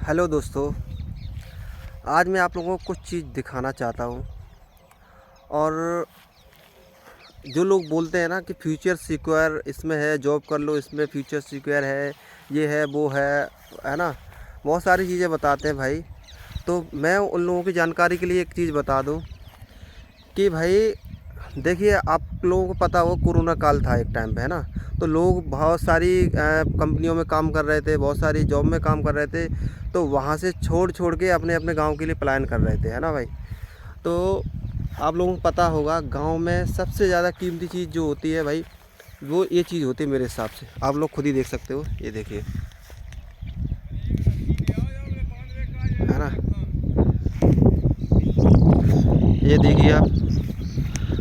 Hello दोस्तों, आज मैं आप लोगों को कुछ चीज़ दिखाना चाहता हूँ। और जो लोग बोलते हैं ना कि फ्यूचर सिक्योर इसमें है, जॉब कर लो इसमें फ्यूचर सिक्योर है, ये है वो है ना। बहुत सारी चीज़ें बताते हैं भाई। तो मैं उन लोगों की जानकारी के लिए एक चीज़ बता दूँ कि भाई देखिए, आप लोगों को पता हो कोरोना काल था एक टाइम पे, है ना। तो लोग बहुत सारी कंपनियों में काम कर रहे थे, बहुत सारी जॉब में काम कर रहे थे। तो वहाँ से छोड़ छोड़ के अपने अपने गांव के लिए पलायन कर रहे थे, है ना भाई। तो आप लोगों को पता होगा, गांव में सबसे ज़्यादा कीमती चीज़ जो होती है भाई, वो ये चीज़ होती है मेरे हिसाब से। आप लोग खुद ही देख सकते हो, ये देखिए, है ना। ये देखिए,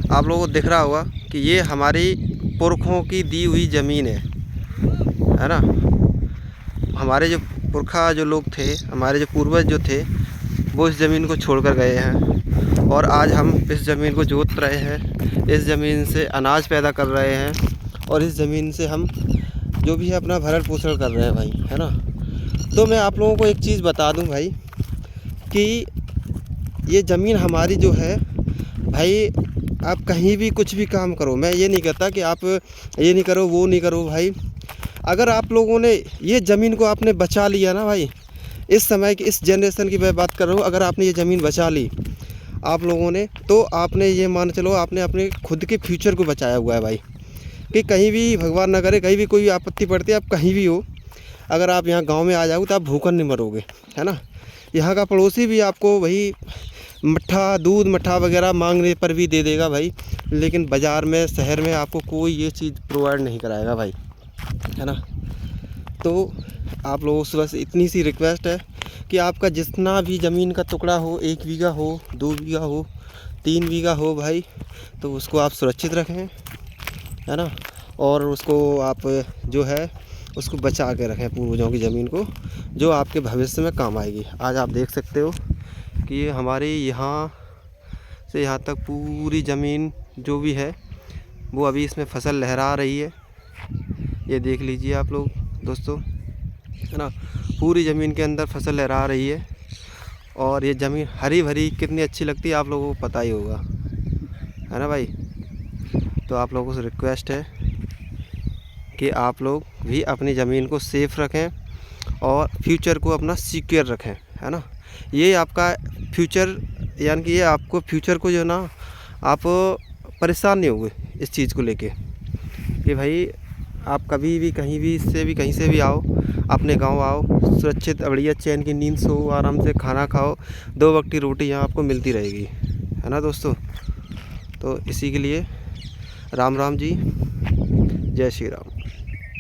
आप लोगों को दिख रहा होगा कि ये हमारी पुरखों की दी हुई ज़मीन है ना। हमारे जो पुरखा जो लोग थे, हमारे जो पूर्वज जो थे, वो इस ज़मीन को छोड़कर गए हैं। और आज हम इस ज़मीन को जोत रहे हैं, इस ज़मीन से अनाज पैदा कर रहे हैं, और इस ज़मीन से हम जो भी है अपना भरण पोषण कर रहे हैं भाई, है ना। तो मैं आप लोगों को एक चीज़ बता दूं भाई, कि ये ज़मीन हमारी जो है भाई, आप कहीं भी कुछ भी काम करो, मैं ये नहीं कहता कि आप ये नहीं करो वो नहीं करो भाई। अगर आप लोगों ने ये ज़मीन को आपने बचा लिया ना भाई, इस समय की इस जनरेशन की मैं बात कर रहा हूँ, अगर आपने ये ज़मीन बचा ली आप लोगों ने, तो आपने ये मान चलो आपने अपने खुद के फ्यूचर को बचाया हुआ है भाई। कि कहीं भी भगवान ना करे कहीं भी कोई आपत्ति पड़ती है, आप कहीं भी हो, अगर आप यहाँ गांव में आ जाओगे तो आप भूखन नहीं मरोगे, है ना। यहाँ का पड़ोसी भी आपको वही मट्ठा दूध मट्ठा वगैरह मांगने पर भी दे देगा भाई, लेकिन बाज़ार में शहर में आपको कोई ये चीज़ प्रोवाइड नहीं कराएगा भाई, है ना। तो आप लोगों से बस इतनी सी रिक्वेस्ट है कि आपका जितना भी ज़मीन का टुकड़ा हो, 1 बीघा हो, 2 बीघा हो, 3 बीघा हो भाई, तो उसको आप सुरक्षित रखें, है ना। और उसको आप जो है उसको बचा के रखें, पूर्वजों की ज़मीन को, जो आपके भविष्य में काम आएगी। आज आप देख सकते हो कि ये हमारी यहाँ से यहाँ तक पूरी ज़मीन जो भी है, वो अभी इसमें फसल लहरा रही है। ये देख लीजिए आप लोग दोस्तों, है ना। पूरी ज़मीन के अंदर फसल लहरा रही है, और ये ज़मीन हरी भरी कितनी अच्छी लगती है आप लोगों को पता ही होगा, है ना भाई। तो आप लोगों से रिक्वेस्ट है कि आप लोग भी अपनी ज़मीन को सेफ़ रखें और फ्यूचर को अपना सिक्योर रखें, है ना। ये आपका फ्यूचर, यानी कि ये आपको फ्यूचर को जो ना, आप परेशान नहीं होगे इस चीज़ को लेके, कि भाई आप कभी भी कहीं भी इससे भी कहीं से भी आओ, अपने गांव आओ, सुरक्षित बढ़िया चैन की नींद सो, आराम से खाना खाओ, 2 वक्त की रोटी यहाँ आपको मिलती रहेगी, है ना दोस्तों। तो इसी के लिए राम राम जी, जय श्री राम।